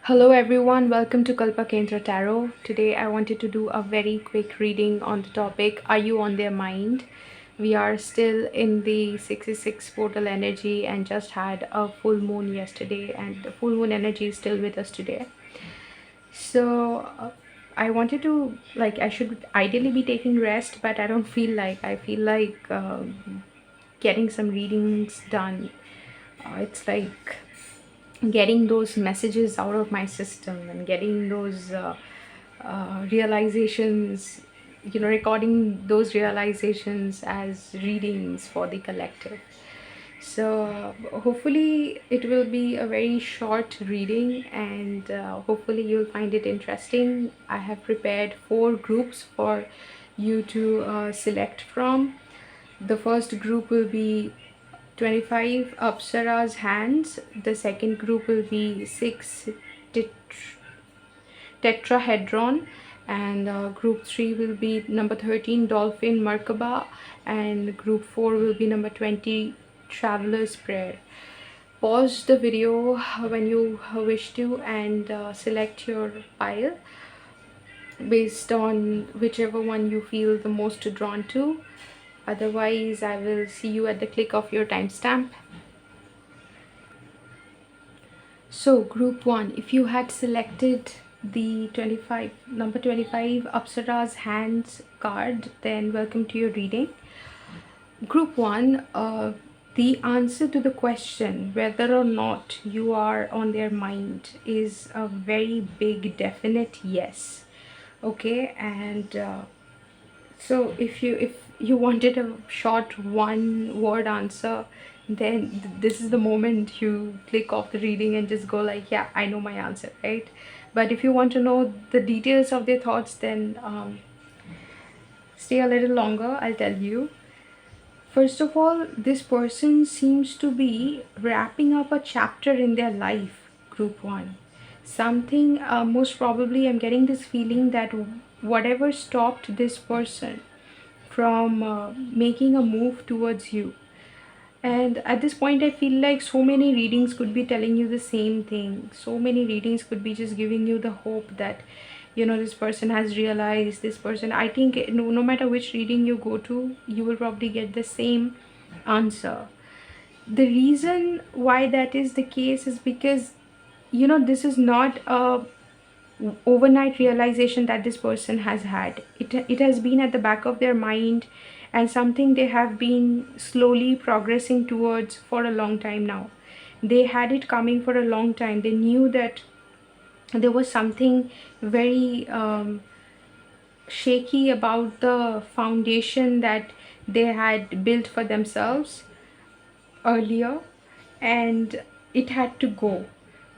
Hello everyone, welcome to Kalpa Kendra Tarot. Today I wanted to do a very quick reading on the topic, Are You on Their Mind? We are still in the 66 portal energy and just had a full moon yesterday, and the full moon energy is still with us today. So I wanted to, I should ideally be taking rest, but I don't feel like. I feel like getting some readings done. It's like getting those messages out of my system and getting those realizations, recording those realizations as readings for the collective. So hopefully it will be a very short reading, and hopefully you'll find it interesting. I have prepared 4 groups for you to select from. The first group will be 25 Apsaras hands. The second group will be 6 Tetrahedron, and group 3 will be number 13 Dolphin Merkaba, and group 4 will be number 20 Traveler's Prayer. Pause the video when you wish to and select your pile based on whichever one you feel the most drawn to. Otherwise, I will see you at the click of your timestamp. So group 1, if you had selected the number 25 Apsara's hands card, then welcome to your reading. Group 1, the answer to the question whether or not you are on their mind is a very big definite yes. Okay, and so if you wanted a short one word answer, then this is the moment you click off the reading and just go like, yeah, I know my answer, right? But if you want to know the details of their thoughts, then stay a little longer. I'll tell you. First of all, this person seems to be wrapping up a chapter in their life, group 1. Something, most probably I'm getting this feeling that whatever stopped this person from making a move towards you. And at this point, I feel like so many readings could be telling you the same thing. So many readings could be just giving you the hope that, this person has realized, this person, I think no matter which reading you go to, you will probably get the same answer. The reason why that is the case is because, this is not a overnight realization that this person has had. It has been at the back of their mind, and something they have been slowly progressing towards for a long time now. They had it coming for a long time. They knew that there was something very shaky about the foundation that they had built for themselves earlier, and it had to go,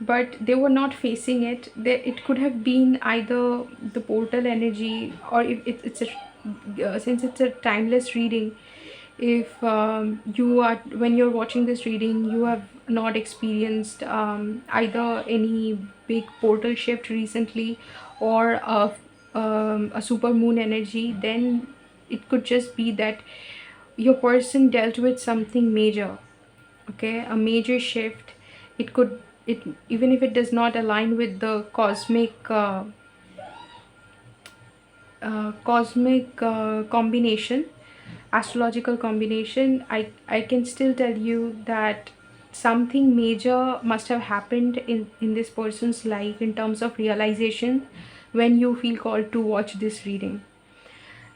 but they were not facing it. It could have been either the portal energy, or if it's a since it's a timeless reading, if you are, when you're watching this reading, you have not experienced either any big portal shift recently or a super moon energy, then it could just be that your person dealt with something major. Okay, a major shift. It even if it does not align with the cosmic combination, astrological combination, I can still tell you that something major must have happened in this person's life in terms of realization when you feel called to watch this reading.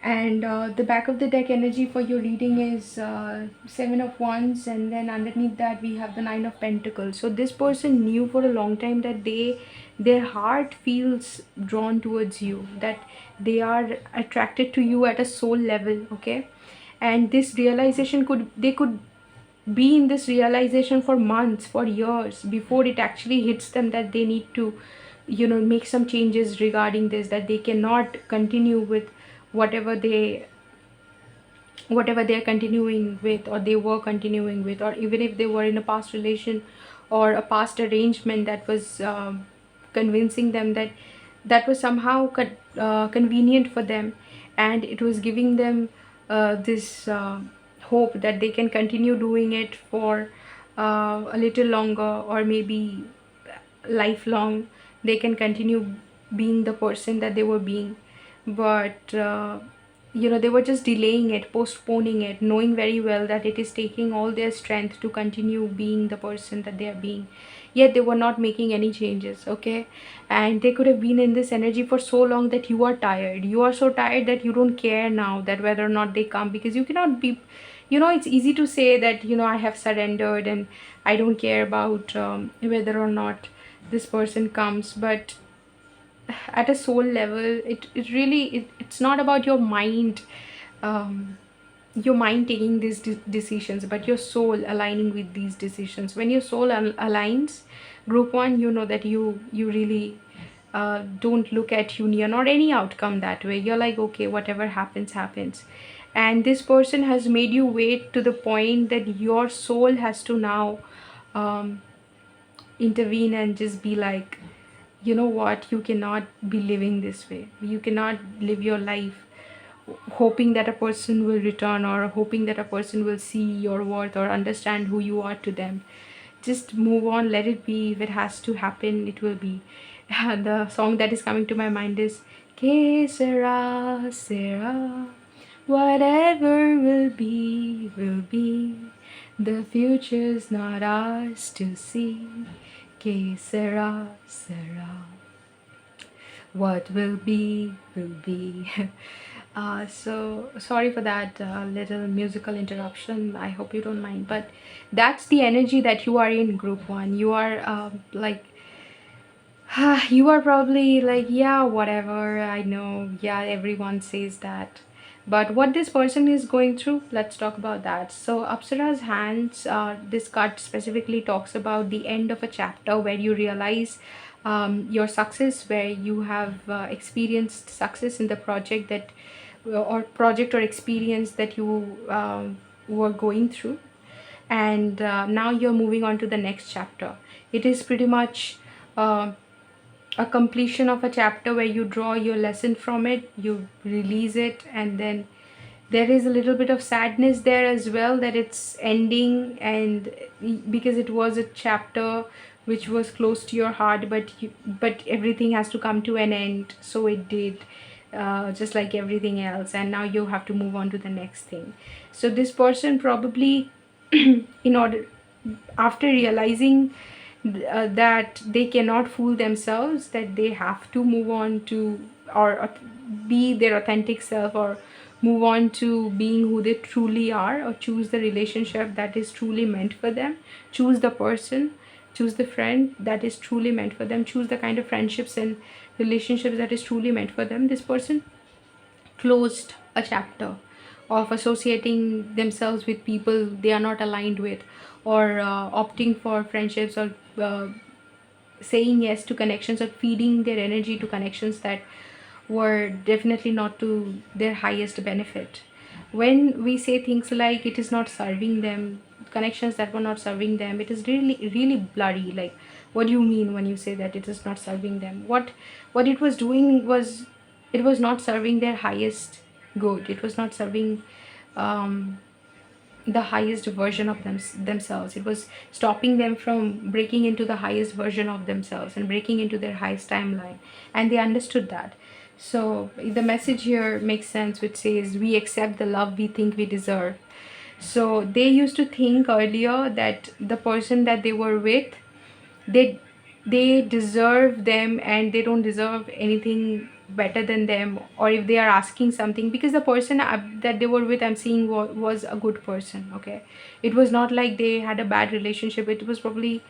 And the back of the deck energy for your reading is 7 of Wands, and then underneath that we have the 9 of Pentacles. So this person knew for a long time that their heart feels drawn towards you, that they are attracted to you at a soul level. Okay, and this realization could be in this realization for months, for years, before it actually hits them that they need to make some changes regarding this, that they cannot continue with whatever they're continuing with, or they were continuing with, or even if they were in a past relation or a past arrangement that was convincing them that that was somehow convenient for them, and it was giving them this hope that they can continue doing it for a little longer, or maybe lifelong. they can continue being the person that they were being. But they were just delaying it, postponing it, knowing very well that it is taking all their strength to continue being the person that they are being, yet they were not making any changes. Okay, and they could have been in this energy for so long that you are tired, you are so tired that you don't care now that whether or not they come, because you cannot be, it's easy to say that I have surrendered and I don't care about whether or not this person comes. But at a soul level, it really it's not about um, your mind taking these decisions, but your soul aligning with these decisions. When your soul aligns, group one, you know that you really don't look at union or any outcome that way. You're like, okay, whatever happens happens. And this person has made you wait to the point that your soul has to now um, intervene and just be like, you know what, you cannot be living this way. You cannot live your life hoping that a person will return, or hoping that a person will see your worth or understand who you are to them. Just move on, let it be. If it has to happen, it will be. The song that is coming to my mind is Que sera, sera, whatever will be, will be. The future's not ours to see. Que sera, sera, what will be, will be. So sorry for that little musical interruption. I hope you don't mind. But that's the energy that you are in, group one. You are like, you are probably like, yeah, whatever, I know, yeah, everyone says that. But what this person is going through, let's talk about that. So Apsara's hands, this card specifically talks about the end of a chapter where you realize your success, where you have experienced success in the project that or experience that you were going through. And now you're moving on to the next chapter. It is pretty much a completion of a chapter where you draw your lesson from it, you release it, and then there is a little bit of sadness there as well that it's ending. And because it was a chapter which was close to your heart, but everything has to come to an end, so it did, just like everything else, and now you have to move on to the next thing. So this person probably in order, after realizing that they cannot fool themselves, that they have to move on to, or be their authentic self, or move on to being who they truly are, or choose the relationship that is truly meant for them, choose the person, choose the friend that is truly meant for them, choose the kind of friendships and relationships that is truly meant for them. This person closed a chapter of associating themselves with people they are not aligned with, or opting for friendships, or saying yes to connections, or feeding their energy to connections that were definitely not to their highest benefit. When we say things like it is not serving them, connections that were not serving them, it is really really blurry. Like, what do you mean when you say that it is not serving them? What it was doing was, it was not serving their highest good. It was not serving um, the highest version of themselves. It was stopping them from breaking into the highest version of themselves and breaking into their highest timeline, and they understood that. So the message here makes sense, which says we accept the love we think we deserve. So they used to think earlier that the person that they were with, they they deserve them, and they don't deserve anything better than them. Or if they are asking something, because the person that they were with, I'm seeing, was a good person. Okay, it was not like they had a bad relationship. It was probably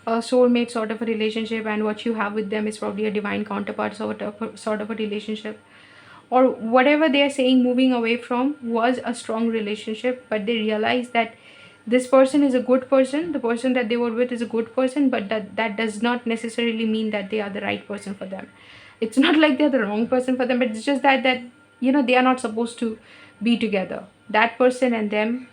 a soulmate sort of a relationship, and what you have with them is probably a divine counterpart sort of a relationship, or whatever they are saying. Moving away from was a strong relationship, but they realized that this person is a good person, the person that they were with is a good person, but that does not necessarily mean that they are the right person for them. It's not like they're the wrong person for them, but it's just that they are not supposed to be together. That person and them,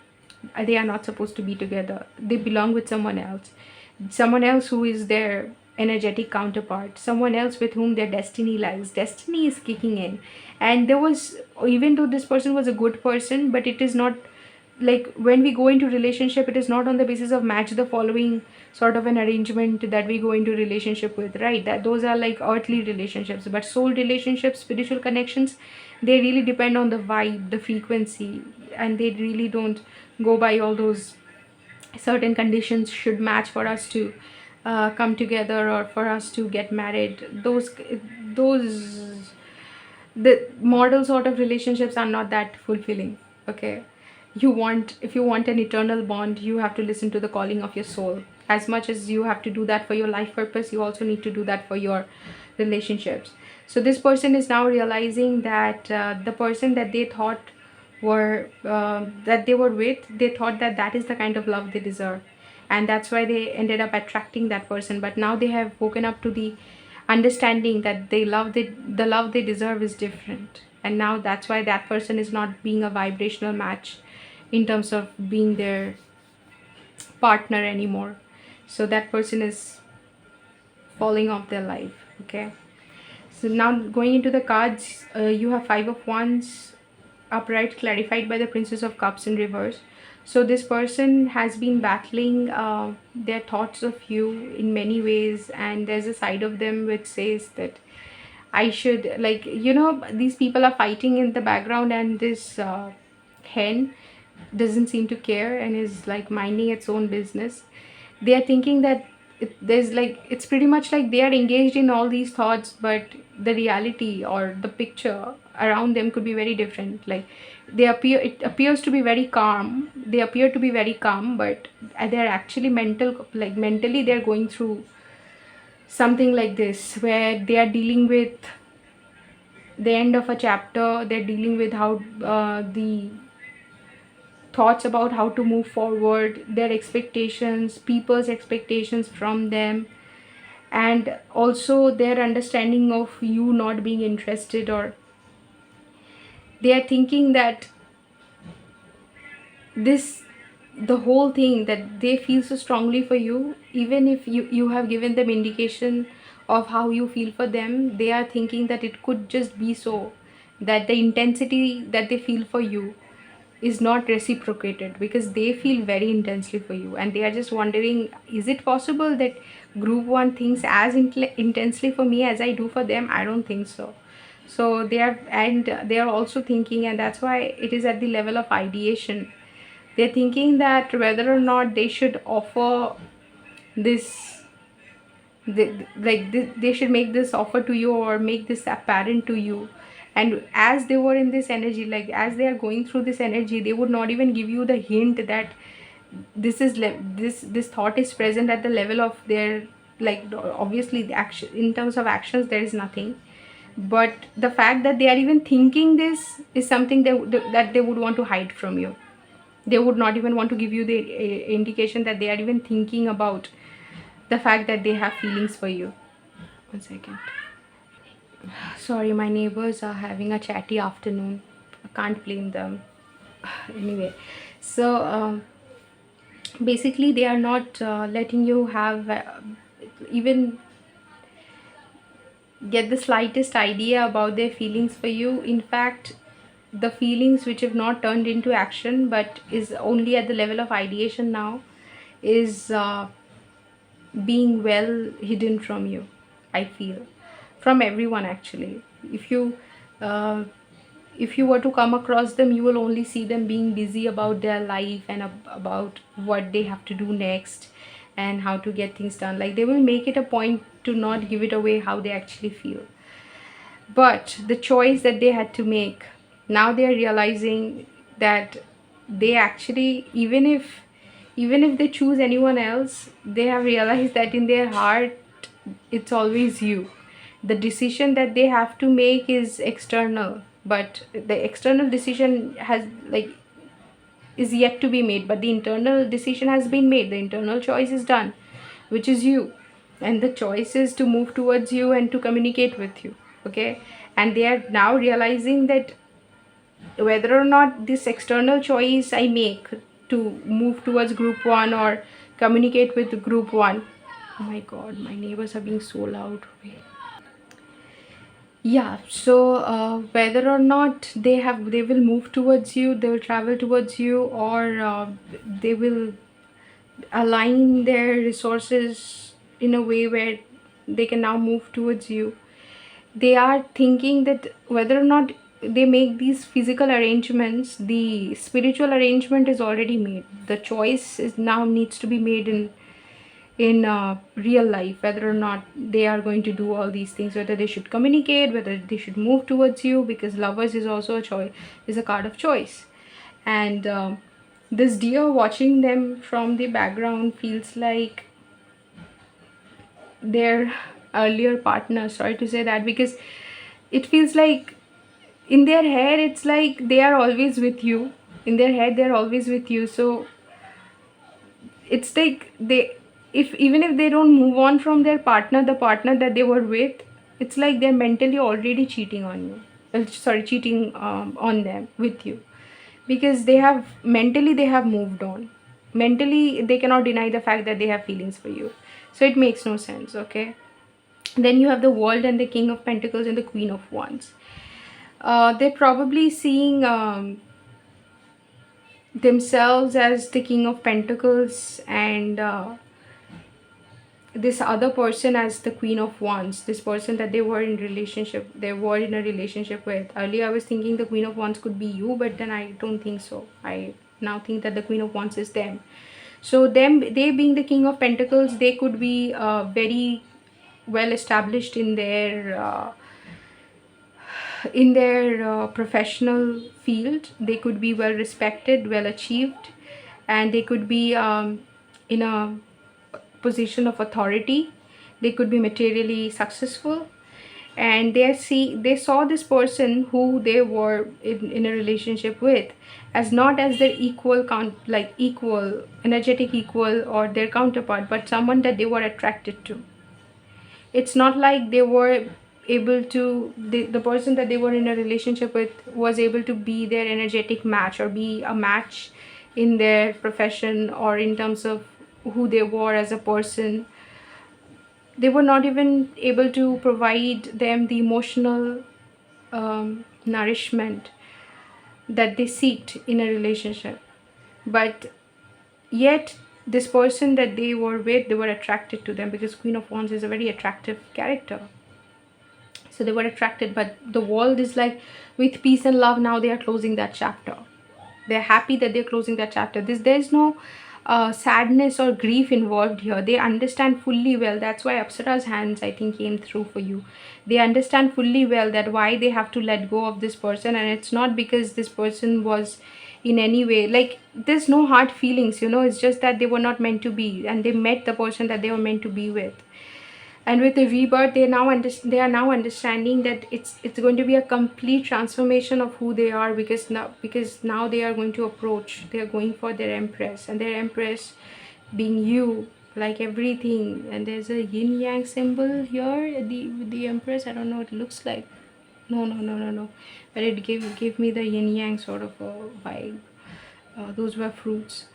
they are not supposed to be together. They belong with someone else who is their energetic counterpart, someone else with whom their destiny lies. Destiny is kicking in. And there was, even though this person was a good person, but it is not like when we go into relationship, it is not on the basis of match the following sort of an arrangement that we go into relationship with, right? That those are like earthly relationships. But soul relationships, spiritual connections, they really depend on the vibe, the frequency, and they really don't go by all those certain conditions should match for us to come together or for us to get married. Those the model sort of relationships are not that fulfilling. Okay, if you want an eternal bond, you have to listen to the calling of your soul. As much as you have to do that for your life purpose, you also need to do that for your relationships. So this person is now realizing that the person that they thought were that they were with, they thought that that is the kind of love they deserve, and that's why they ended up attracting that person. But now they have woken up to the understanding that the love they deserve is different, and now that's why that person is not being a vibrational match in terms of being their partner anymore. So that person is falling off their life. Okay, so now going into the cards, you have Five of Wands upright, clarified by the Princess of Cups in reverse. So this person has been battling their thoughts of you in many ways, and there's a side of them which says that I should, like, these people are fighting in the background, and this hen doesn't seem to care and is like minding its own business. They are thinking that there's like, it's pretty much like they are engaged in all these thoughts, but the reality or the picture around them could be very different. Like, it appears to be very calm, they appear to be very calm, but they're actually mentally they're going through something like this, where they are dealing with the end of a chapter. They're dealing with how the thoughts about how to move forward, their expectations, people's expectations from them, and also their understanding of you not being interested, or they are thinking that this the whole thing that they feel so strongly for you, even if you have given them indication of how you feel for them, they are thinking that it could just be so that the intensity that they feel for you is not reciprocated, because they feel very intensely for you, and they are just wondering, is it possible that group one thinks as intensely for me as I do for them? I don't think so. So they are also thinking, and that's why it is at the level of ideation. They're thinking that whether or not they should offer this, they should make this offer to you or make this apparent to you. And as they were in this energy, like as they are going through this energy, they would not even give you the hint that this thought is present at the level of their, like, obviously the action, in terms of actions there is nothing, but the fact that they are even thinking this is something that they would want to hide from you. They would not even want to give you the indication that they are even thinking about the fact that they have feelings for you. One second. Sorry, my neighbors are having a chatty afternoon. I can't blame them. Anyway, so basically they are not letting you have even get the slightest idea about their feelings for you. In fact, the feelings which have not turned into action but is only at the level of ideation now is being well hidden from you, I feel, from everyone actually. Uh, if you were to come across them, you will only see them being busy about their life and about what they have to do next and how to get things done. Like, they will make it a point to not give it away how they actually feel. But the choice that they had to make, now they are realizing that they actually, even if they choose anyone else, they have realized that in their heart it's always you. The decision that they have to make is external, but the external decision has, like, is yet to be made, but the internal decision has been made. The internal choice is done, which is you, and the choice is to move towards you and to communicate with you. Okay, and they are now realizing that whether or not this external choice I make to move towards group one or communicate with group one. Oh my god, my neighbors are being so loud. Yeah, so whether or not they will move towards you, they will travel towards you, or they will align their resources in a way where they can now move towards you. They are thinking that whether or not they make these physical arrangements, the spiritual arrangement is already made. The choice is now needs to be made in real life, whether or not they are going to do all these things, whether they should communicate, whether they should move towards you, because lovers is also a choice, is a card of choice. And this deer watching them from the background feels like their earlier partner. Sorry to say that, because it feels like in their head it's like they are always with you. In their head they're always with you. So it's like they, if even if they don't move on from their partner, the partner that they were with, it's like they're mentally already cheating on you. Sorry, cheating on them with you, because they have mentally, they have moved on. Mentally they cannot deny the fact that they have feelings for you. So it makes no sense. Okay, then you have the World and the King of Pentacles and the Queen of Wands. They're probably seeing themselves as the King of Pentacles, and this other person as the Queen of Wands. This person that they were in a relationship with. Earlier I was thinking the Queen of Wands could be you, but then I don't think so. I now think that the Queen of Wands is them. So they being the King of Pentacles, they could be very well established in their professional field. They could be well respected, well achieved, and they could be in a position of authority. They could be materially successful, and they saw this person who they were in a relationship with as not as their equal energetic equal or their counterpart, but someone that they were attracted to. It's not like they were able to, the person that they were in a relationship with was able to be their energetic match or be a match in their profession or in terms of who they were as a person. They were not even able to provide them the emotional nourishment that they seeked in a relationship. But yet this person that they were with, they were attracted to them, because Queen of Wands is a very attractive character. So they were attracted, but the world is like, with peace and love, now they are closing that chapter. They're happy that they're closing that chapter. There's no sadness or grief involved here. They understand fully well. That's why Apsaras hands, I think, came through for you. They understand fully well that why they have to let go of this person, and it's not because this person was in any way like, there's no hard feelings, it's just that they were not meant to be, and they met the person that they were meant to be with. And with the rebirth, they are now understanding that it's going to be a complete transformation of who they are, because now they are going to approach, they are going for their empress, and their empress being you, like everything. And there's a yin yang symbol here, the empress. I don't know what it looks like. No, but it gave me the yin yang sort of a vibe. Those were fruits.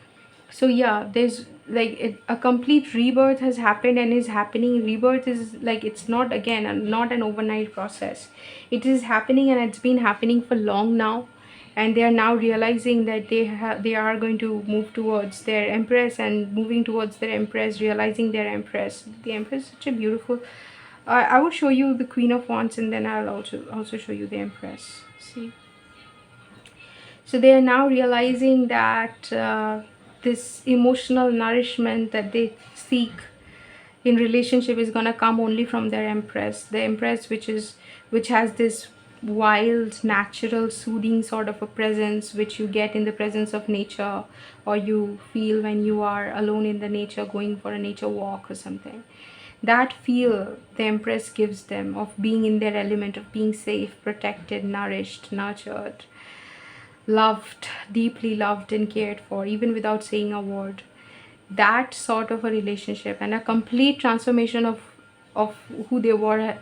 So yeah, there's like a complete rebirth has happened and is happening. Rebirth is like, it's not, again, not an overnight process. It is happening, and it's been happening for long now, and they are now realizing that they are going to move towards their empress, and moving towards their empress, realizing their empress. The empress is such a beautiful, I will show you the Queen of Wands, and then I'll also show you the empress. See, so they are now realizing that this emotional nourishment that they seek in relationship is gonna come only from their empress. The empress, which has this wild, natural, soothing sort of a presence, which you get in the presence of nature, or you feel when you are alone in the nature, going for a nature walk or something. That feel the empress gives them, of being in their element, of being safe, protected, nourished, nurtured, loved, deeply loved and cared for, even without saying a word. That sort of a relationship, and a complete transformation of who they were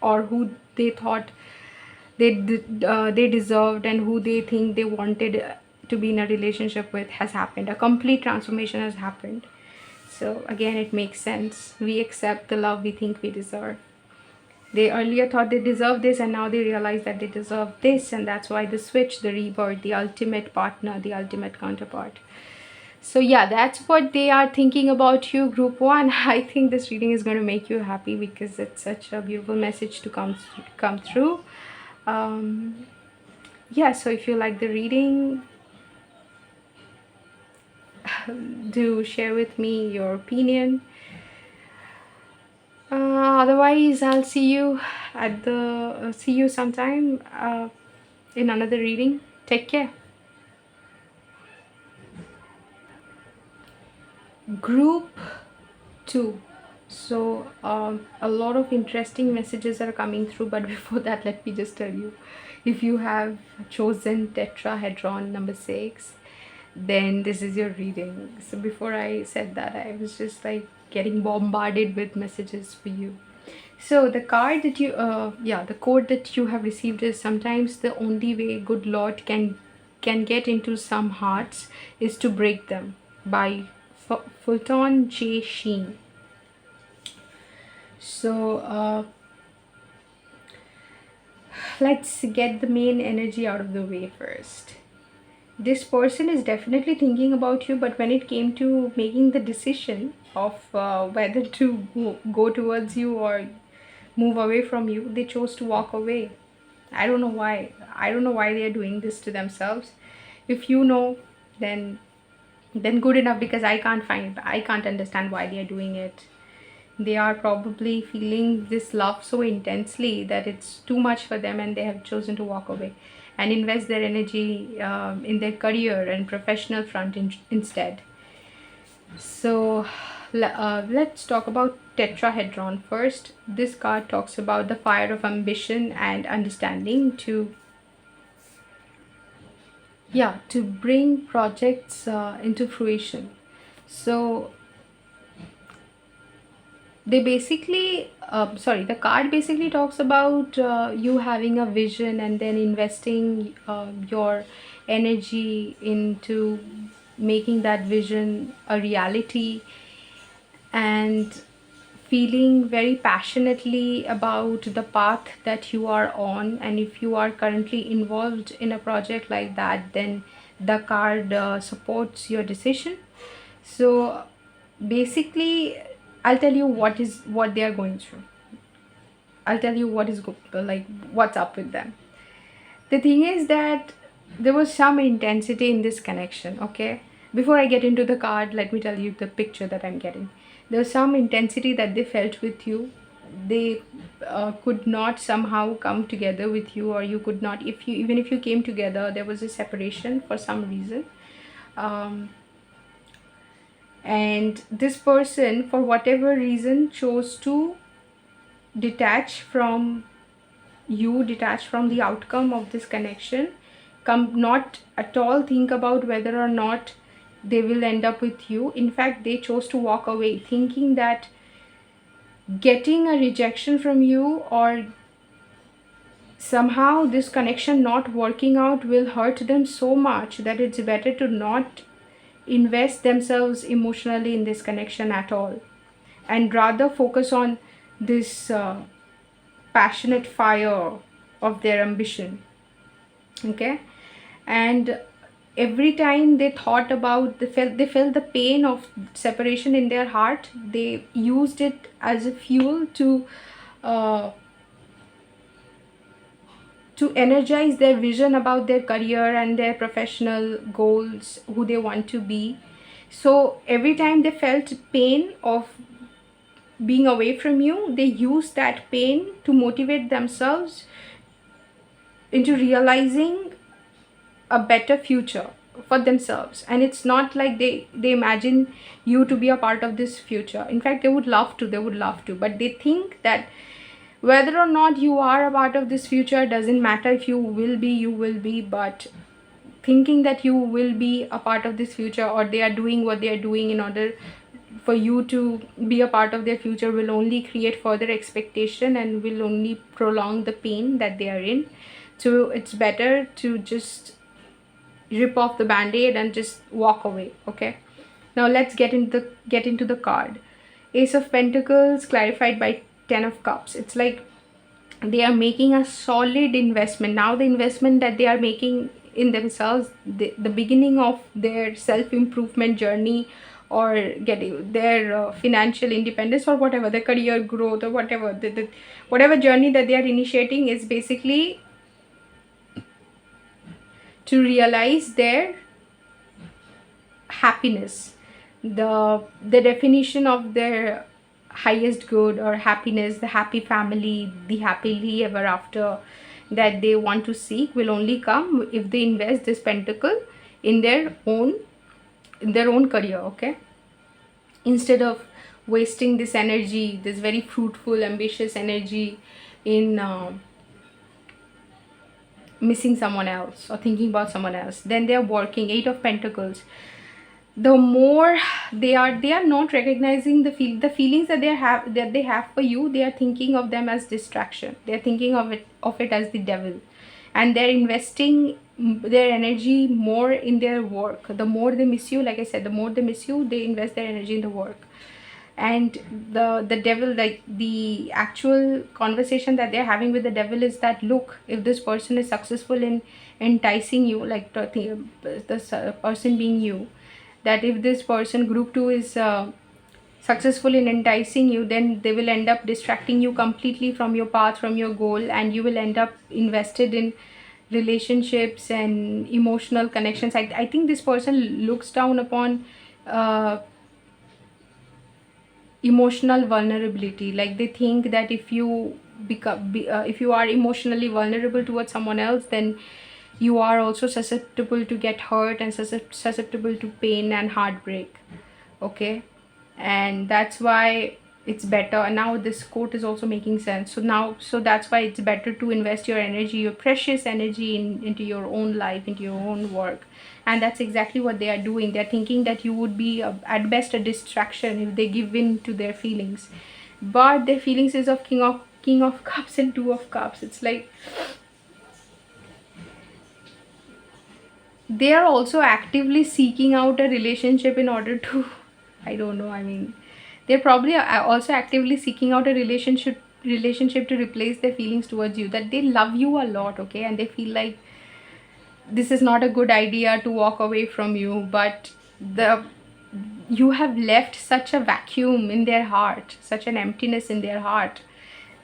or who they thought they deserved, and who they think they wanted to be in a relationship with, has happened. A complete transformation has happened. So again, it makes sense. We accept the love we think we deserve. They earlier thought they deserved this, and now they realize that they deserve this, and that's why the switch, the rebirth, the ultimate partner, the ultimate counterpart. So yeah, that's what they are thinking about you, group one. I think this reading is going to make you happy because it's such a beautiful message to come through. Yeah, so if you like the reading, do share with me your opinion. Otherwise, I'll see you at the see you sometime in another reading. Take care. Group 2. So a lot of interesting messages are coming through, but before that, let me just tell you, if you have chosen Tetrahedron number 6, then this is your reading. So before I said that, I was just like getting bombarded with messages for you. So the card that you the code that you have received is, sometimes the only way good Lord can get into some hearts is to break them, by Fulton J. Sheen. So let's get the main energy out of the way first. This person is definitely thinking about you, but when it came to making the decision of whether to go towards you or move away from you, they chose to walk away. I don't know why. I don't know why they are doing this to themselves. If you know, then good enough, because I can't understand why they are doing it. They are probably feeling this love so intensely that it's too much for them, and they have chosen to walk away and invest their energy in their career and professional front instead. So let's talk about Tetrahedron first. This card talks about the fire of ambition and understanding to bring projects into fruition. So they basically the card basically talks about you having a vision and then investing your energy into making that vision a reality, and feeling very passionately about the path that you are on. And if you are currently involved in a project like that, then the card supports your decision. So basically, I'll tell you what they are going through. I'll tell you what's up with them. The thing is that there was some intensity in this connection, okay? Before I get into the card, let me tell you the picture that I'm getting. There's some intensity that they felt with you. They could not somehow come together with you, or you could not, even if you came together, there was a separation for some reason. And this person, for whatever reason, chose to detach from you, detach from the outcome of this connection, not at all think about whether or not they will end up with you. In fact, they chose to walk away, thinking that getting a rejection from you, or somehow this connection not working out, will hurt them so much that it's better to not invest themselves emotionally in this connection at all, and rather focus on this passionate fire of their ambition. Okay? And every time they thought about, they felt the pain of separation in their heart, they used it as a fuel to energize their vision about their career and their professional goals, who they want to be. So every time they felt pain of being away from you, they used that pain to motivate themselves into realizing a better future for themselves. And it's not like they imagine you to be a part of this future. In fact, they would love to, but they think that whether or not you are a part of this future doesn't matter. If you will be, but thinking that you will be a part of this future, or they are doing what they are doing in order for you to be a part of their future, will only create further expectation and will only prolong the pain that they are in. So it's better to just rip off the band-aid and just walk away. Okay, now let's get into the card. Ace of Pentacles clarified by 10 of Cups. It's like they are making a solid investment. Now the investment that they are making in themselves, the beginning of their self-improvement journey, or getting their financial independence, or whatever, the career growth, or whatever, whatever journey that they are initiating, is basically to realize their happiness. The definition of their highest good or happiness, the happy family, the happily ever after that they want to seek, will only come if they invest this pentacle in their own career. Okay, instead of wasting this energy, this very fruitful, ambitious energy, in missing someone else or thinking about someone else, then they are working. Eight of Pentacles, the more they are not recognizing the feelings that they have for you. They are thinking of them as distraction. They are thinking of it as the devil, and they're investing their energy more in their work. The more they miss you, like I said, the more they miss you, they invest their energy in the work. And the devil, like the actual conversation that they're having with the devil, is that, look, if this person is successful in enticing you, like the person being you, that if this person, group 2, is successful in enticing you, then they will end up distracting you completely from your path, from your goal, and you will end up invested in relationships and emotional connections. I think this person looks down upon uh, emotional vulnerability. Like they think that if you if you are emotionally vulnerable towards someone else, then you are also susceptible to get hurt and susceptible to pain and heartbreak. Okay, and that's why it's better. And now this quote is also making sense. So that's why it's better to invest your energy, your precious energy, into your own life, into your own work. And that's exactly what they are doing. They're thinking that you would be at best a distraction if they give in to their feelings. But their feelings is of king of cups and two of cups. It's like they are also actively seeking out a relationship in order to I don't know, I mean, they're probably also actively seeking out a relationship to replace their feelings towards you. That they love you a lot, okay, and they feel like this is not a good idea to walk away from you, but the you have left such a vacuum in their heart, such an emptiness in their heart.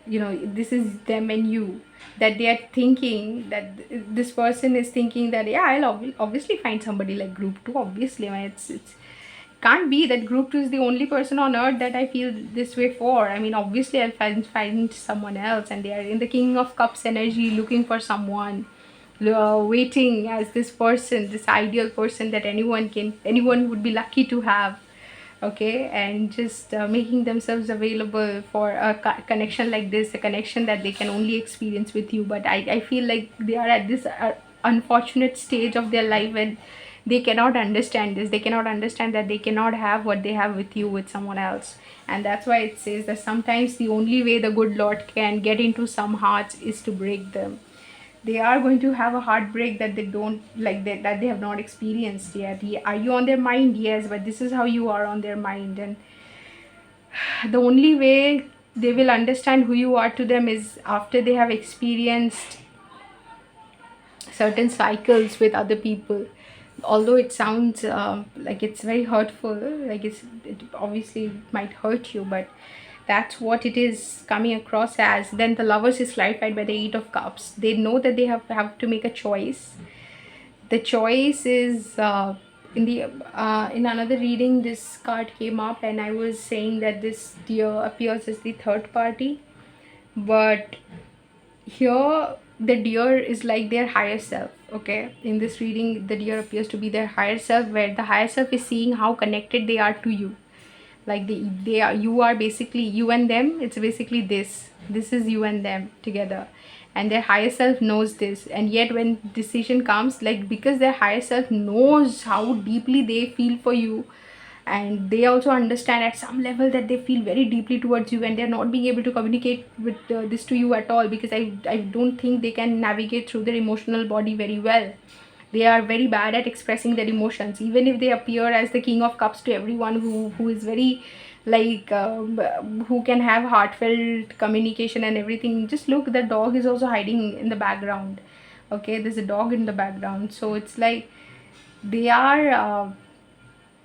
This is them and you, that they are thinking that this person is thinking that, yeah, I'll obviously find somebody like group 2. Obviously, I mean, it's can't be that group 2 is the only person on earth that I feel this way for. I mean, obviously I'll find someone else. And they are in the king of cups energy, looking for someone, waiting as this person, this ideal person that anyone would be lucky to have. Okay, and just making themselves available for a connection like this, a connection that they can only experience with you. But I feel like they are at this unfortunate stage of their life when they cannot understand this. They cannot understand that they cannot have what they have with you, with someone else. And that's why it says that sometimes the only way the good Lord can get into some hearts is to break them. They are going to have a heartbreak that they don't like, that they have not experienced yet. Are you on their mind? Yes, but this is how you are on their mind. And the only way they will understand who you are to them is after they have experienced certain cycles with other people. Although it sounds like it's very hurtful, like it obviously might hurt you, but that's what it is coming across as. Then the Lovers is clarified by the Eight of Cups. They know that they have to make a choice. The choice is in another reading, this card came up, and I was saying that this deer appears as the third party, but here the deer is like their higher self. Okay, in this reading the deer appears to be their higher self, where the higher self is seeing how connected they are to you. Like they are, you are basically you and them. It's basically this is you and them together, and their higher self knows this. And yet when decision comes, like, because their higher self knows how deeply they feel for you, and they also understand at some level that they feel very deeply towards you, and they're not being able to communicate with this to you at all, because I don't think they can navigate through their emotional body very well. They are very bad at expressing their emotions, even if they appear as the King of Cups to everyone who is very like who can have heartfelt communication and everything. Just look, the dog is also hiding in the background. Okay, there's a dog in the background. So it's like they are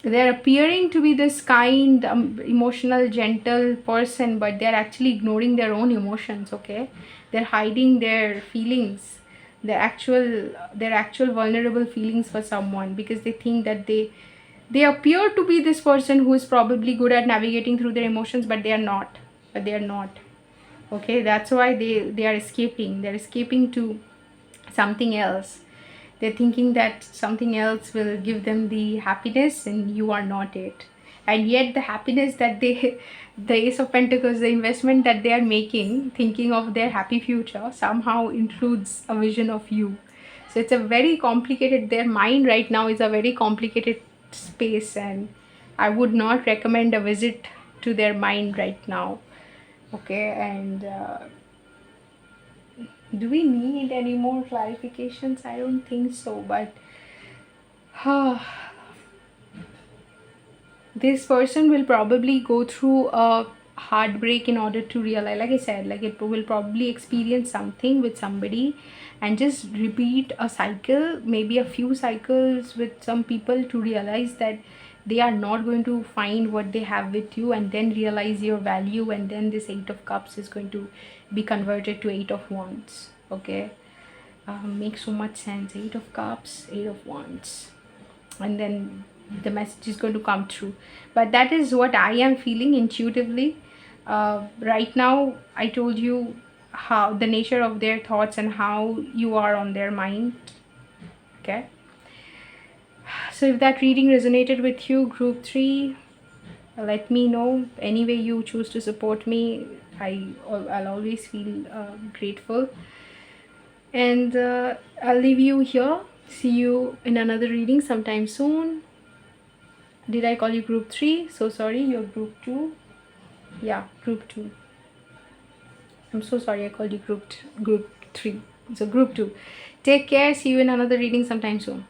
they're appearing to be this kind, emotional, gentle person, but they're actually ignoring their own emotions. Okay, they're hiding their feelings, their actual vulnerable feelings for someone, because they think that they appear to be this person who is probably good at navigating through their emotions, but they are not. Okay, that's why they are escaping. They're escaping to something else. They're thinking that something else will give them the happiness, and you are not it. And yet the happiness that they the Ace of Pentacles, the investment that they are making, thinking of their happy future, somehow includes a vision of you. So it's a very complicated, their mind right now is a very complicated space, and I would not recommend a visit to their mind right now. Okay, and do we need any more clarifications? I don't think so, but this person will probably go through a heartbreak in order to realize, like I said, like it will probably experience something with somebody and just repeat a cycle, maybe a few cycles with some people, to realize that they are not going to find what they have with you, and then realize your value, and then this 8 of cups is going to be converted to 8 of wands. Okay, makes so much sense. 8 of cups, 8 of wands, and then the message is going to come through. But that is what I am feeling intuitively right now. I told you how the nature of their thoughts and how you are on their mind. Okay, so if that reading resonated with you, group 3, let me know. Any way you choose to support me, I'll always feel grateful. And I'll leave you here. See you in another reading sometime soon. Did I call you group 3? So sorry, you're group 2. Yeah, group 2. I'm so sorry I called you group 3. So group 2. Take care. See you in another reading sometime soon.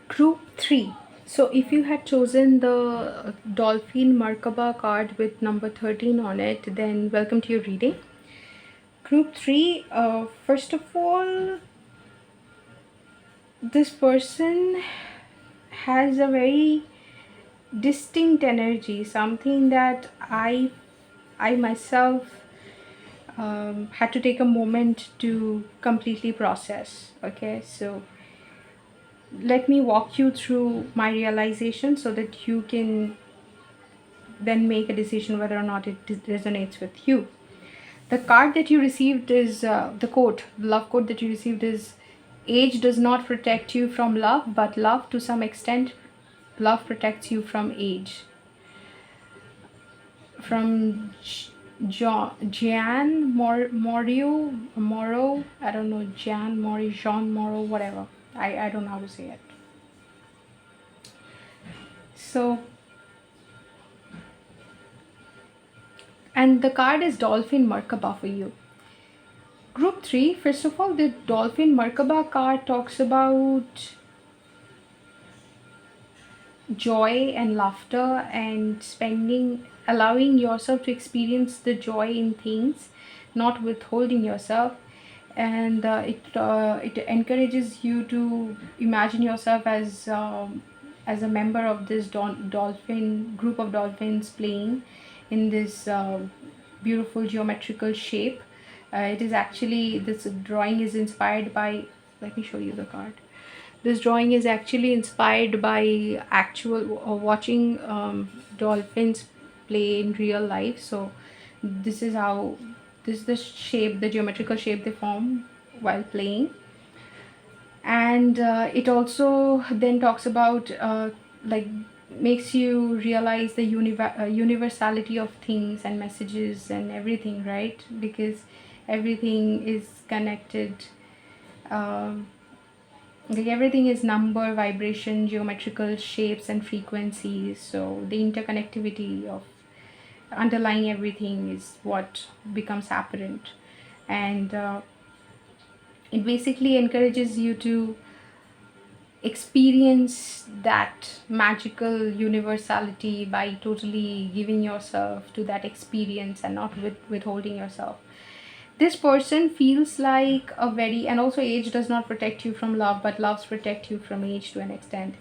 Group 3. So if you had chosen the Dolphin Merkaba card with number 13 on it, then welcome to your reading. Group 3, first of all, this person has a very distinct energy, something that I myself had to take a moment to completely process. Okay, so let me walk you through my realization so that you can then make a decision whether or not it resonates with you. The card that you received is the love quote that you received is, age does not protect you from love, but love, to some extent, love protects you from age. From Jean Moreau, I don't know, Jean Moreau, whatever. I don't know how to say it. So, and the card is Dolphin Merkaba for you. Group 3, first of all, the Dolphin Merkaba card talks about joy and laughter and allowing yourself to experience the joy in things, not withholding yourself. And it encourages you to imagine yourself as a member of this dolphin group of dolphins playing in this beautiful geometrical shape. It is actually, this drawing is inspired by, let me show you the card. This drawing is actually inspired by actual watching dolphins play in real life. So this is how, this is the shape, the geometrical shape they form while playing. And it also then talks about like makes you realize the universality of things and messages and everything, right? Because everything is connected. Like everything is number, vibration, geometrical shapes and frequencies. So the interconnectivity of underlying everything is what becomes apparent. And it basically encourages you to experience that magical universality by totally giving yourself to that experience and not withholding yourself. This person feels like a very, and also age does not protect you from love, but loves protect you from age to an extent.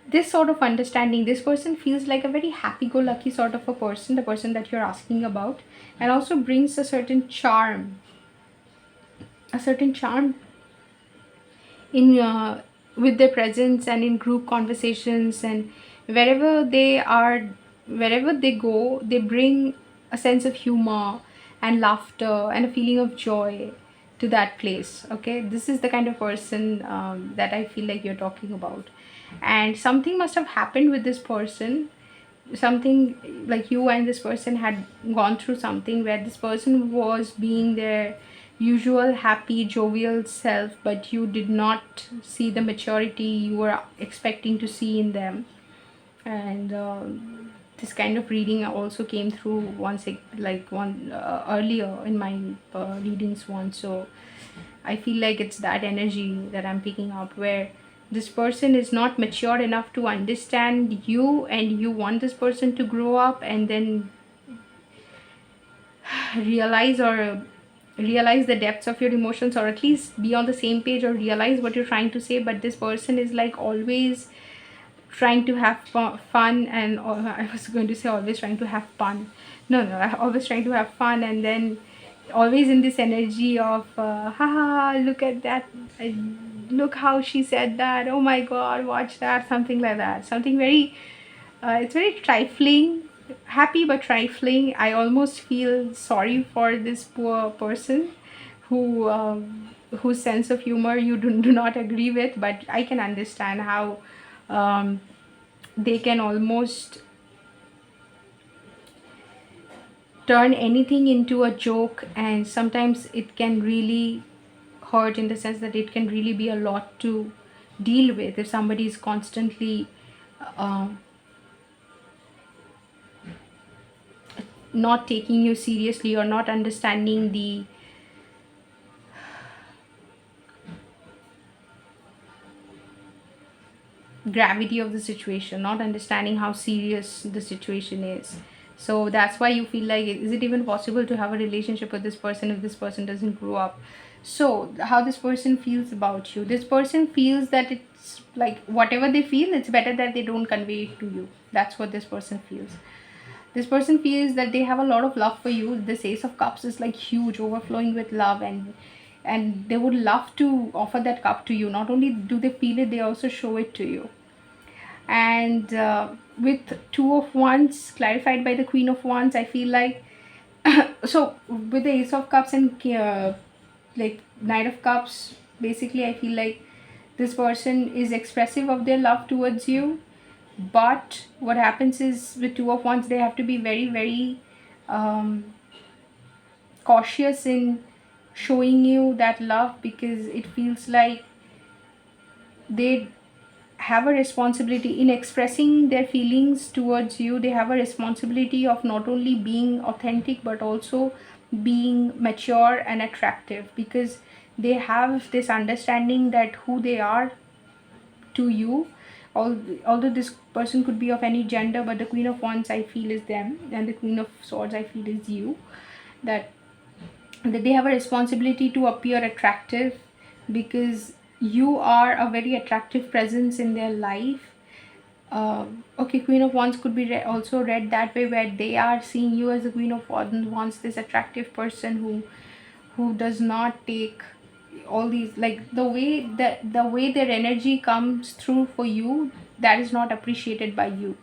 This sort of understanding, this person feels like a very happy-go-lucky sort of a person, the person that you're asking about, and also brings a certain charm in with their presence and in group conversations, and wherever they are, wherever they go, they bring a sense of humor and laughter and a feeling of joy to that place. Okay, this is the kind of person that I feel like you're talking about. And something must have happened with this person, something like you and this person had gone through something where this person was being their usual happy jovial self, but you did not see the maturity you were expecting to see in them. And this kind of reading also came through once, like one earlier in my readings once. So I feel like it's that energy that I'm picking up, where this person is not mature enough to understand you, and you want this person to grow up and then realize, or realize the depths of your emotions, or at least be on the same page, or realize what you're trying to say. But this person is like always trying to have fun, and I was going to say always trying to have fun. No, always trying to have fun, and then always in this energy of haha, look at that, uh, look how she said that, oh my god, watch that, something like that, something very it's very trifling, happy but trifling. I almost feel sorry for this poor person whose sense of humor you do not agree with, but I can understand how um, they can almost turn anything into a joke, and sometimes it can really hurt, in the sense that it can really be a lot to deal with if somebody is constantly uh, not taking you seriously, or not understanding the gravity of the situation, not understanding how serious the situation is. So that's why you feel like, is it even possible to have a relationship with this person if this person doesn't grow up? So how this person feels about you, this person feels that it's like whatever they feel, it's better that they don't convey it to you. That's what this person feels. This person feels that they have a lot of love for you. This Ace of Cups is like huge, overflowing with love, and they would love to offer that cup to you. Not only do they feel it, they also show it to you. And with Two of Wands clarified by the Queen of Wands, I feel like so with the Ace of Cups and like Knight of Cups, basically I feel like this person is expressive of their love towards you. But what happens is, with Two of Wands, they have to be very very um, cautious in showing you that love, because it feels like they have a responsibility in expressing their feelings towards you. They have a responsibility of not only being authentic, but also being mature and attractive, because they have this understanding that who they are to you. Although this person could be of any gender, but the Queen of Wands I feel is them, and the Queen of Swords I feel is you. That they have a responsibility to appear attractive, because you are a very attractive presence in their life. Okay, Queen of Wands could be also read that way, where they are seeing you as the Queen of Wands, this attractive person who does not take all these, like the way their energy comes through for you, that is not appreciated by you.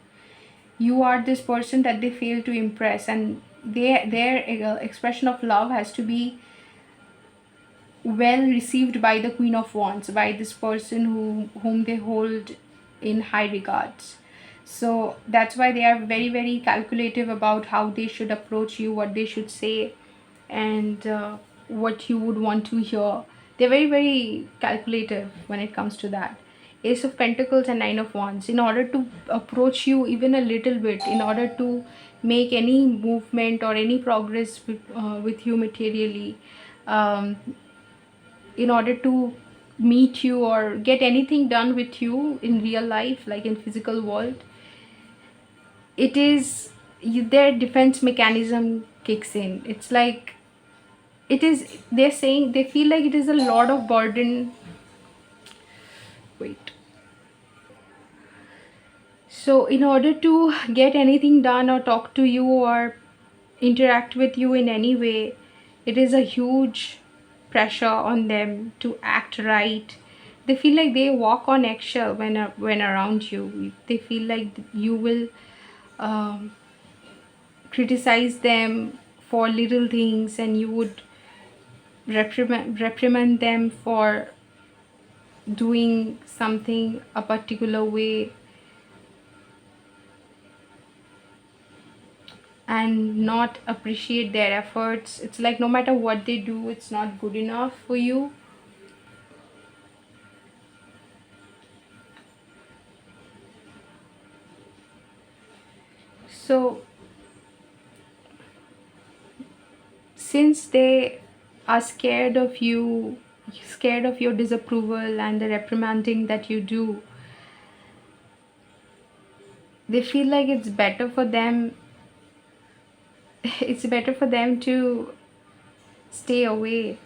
You are this person that they fail to impress, and their expression of love has to be well received by the Queen of Wands, by this person whom they hold in high regards. So that's why they are very very calculative about how they should approach you, what they should say, and what you would want to hear. They're very very calculative when it comes to that. Ace of Pentacles and Nine of Wands, in order to approach you even a little bit, in order to make any movement or any progress with you materially, um, in order to meet you or get anything done with you in real life, like in physical world, it is their defense mechanism kicks in. It's like it is, they're saying they feel like it is a lot of burden. Wait. So in order to get anything done or talk to you or interact with you in any way, it is a huge pressure on them to act right. They feel like they walk on eggshell when around you. They feel like you will um, criticize them for little things, and you would reprimand them for doing something a particular way, and not appreciate their efforts. It's like no matter what they do, it's not good enough for you. So since they are scared of your disapproval and the reprimanding that you do, they feel like it's better for them it's better for them to stay away.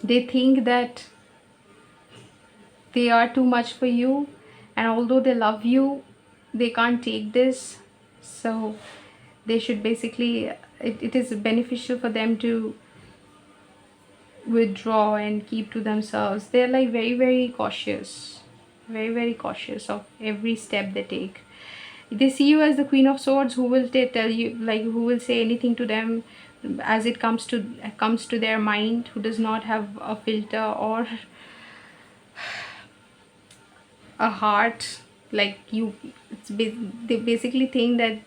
They think that they are too much for you, and although they love you, they can't take this. So they should basically, it is beneficial for them to withdraw and keep to themselves. They're like very very cautious, very very cautious of every step they take. They see you as the Queen of Swords, who will tell you, like, who will say anything to them as it comes to their mind, who does not have a filter or a heart like you. They basically think that,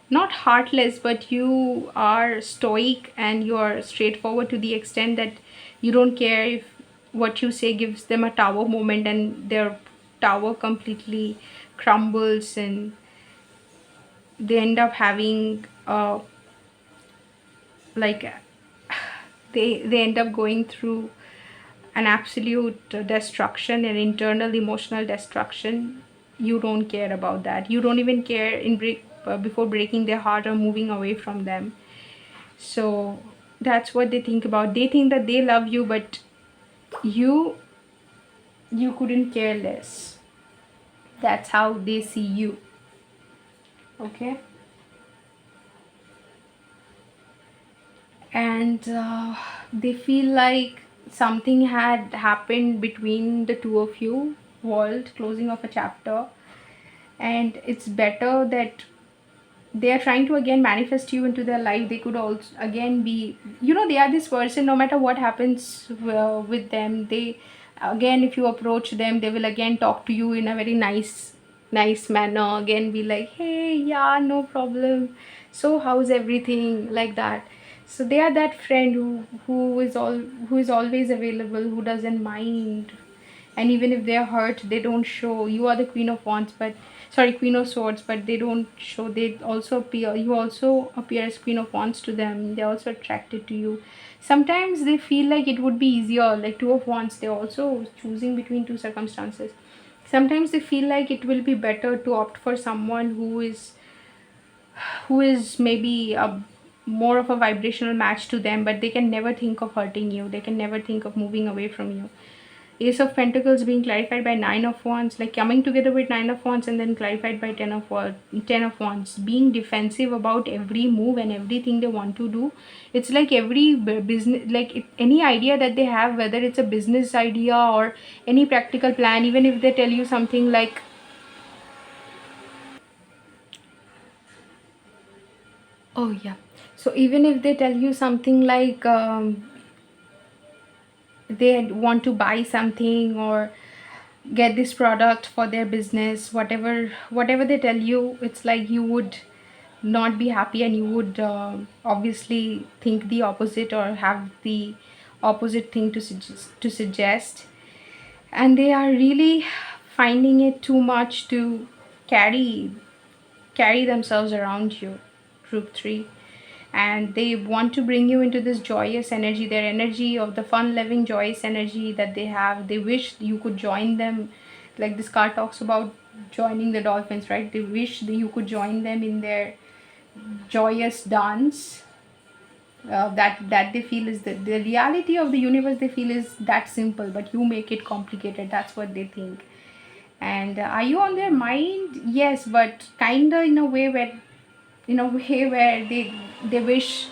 not heartless, but you are stoic and you are straightforward to the extent that you don't care if what you say gives them a tower moment and their tower completely crumbles, and they end up having like they end up going through an absolute destruction and internal emotional destruction. You don't care about that. You don't even care before breaking their heart or moving away from them. So that's what they think about. They think that they love you, but you you couldn't care less. That's how they see you. Okay. And they feel like something had happened between the two of you, world closing of a chapter, and it's better that they are trying to again manifest you into their life. They could also again be, they are this person, no matter what happens with them, they again, if you approach them, they will again talk to you in a very nice manner, again be like, hey, yeah, no problem, so how's everything, like that. So they are that friend who is always available, who doesn't mind, and even if they're hurt, they don't show. You are the Queen of Wands, but sorry, Queen of Swords, but they don't show. They also appear, you also appear as Queen of Wands to them. They're also attracted to you. Sometimes they feel like it would be easier, like Two of Wands, they're also choosing between two circumstances. Sometimes they feel like it will be better to opt for someone who is maybe a more of a vibrational match to them, but they can never think of hurting you, they can never think of moving away from you. Ace of Pentacles being clarified by Nine of Wands, like coming together with Nine of Wands and then clarified by Ten of Wands, being defensive about every move and everything they want to do. It's like every business, like any idea that they have, whether it's a business idea or any practical plan, even if they tell you something like, oh yeah, so even if they tell you something like they want to buy something or get this product for their business, whatever they tell you, it's like you would not be happy, and you would obviously think the opposite or have the opposite thing to suggest. And they are really finding it too much to carry themselves around you. Group 3, and they want to bring you into this joyous energy, their energy of the fun loving joyous energy that they have. They wish you could join them, like this card talks about joining the dolphins, right? They wish that you could join them in their joyous dance. That they feel is the reality of the universe, they feel is that simple, but you make it complicated. That's what they think. And are you on their mind? Yes, but kind of in a way where, they wish,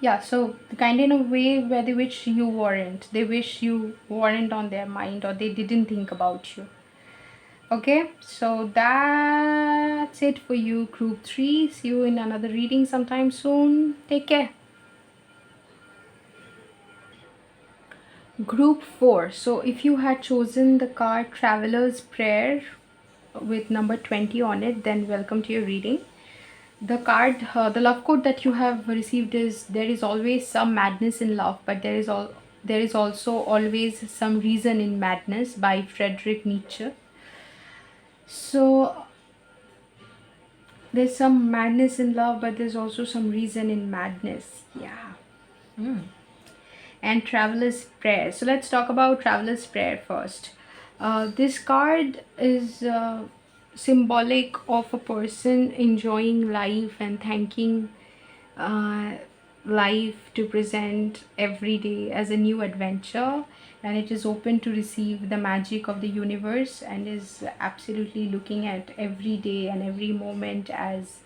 yeah, so kind of in a way where they wish you weren't, they wish you weren't on their mind, or they didn't think about you. Okay, so that's it for you, group 3. See you in another reading sometime soon. Take care. Group 4. So if you had chosen the card Traveler's Prayer with number 20 on it, then welcome to your reading. The card, the love quote that you have received is, there is always some madness in love, but there is also always some reason in madness, by Friedrich Nietzsche. So there's some madness in love, but there's also some reason in madness. Yeah. And Traveler's Prayer. So let's talk about Traveler's Prayer first. This card is symbolic of a person enjoying life and thanking uh, life to present every day as a new adventure, and it is open to receive the magic of the universe, and is absolutely looking at every day and every moment as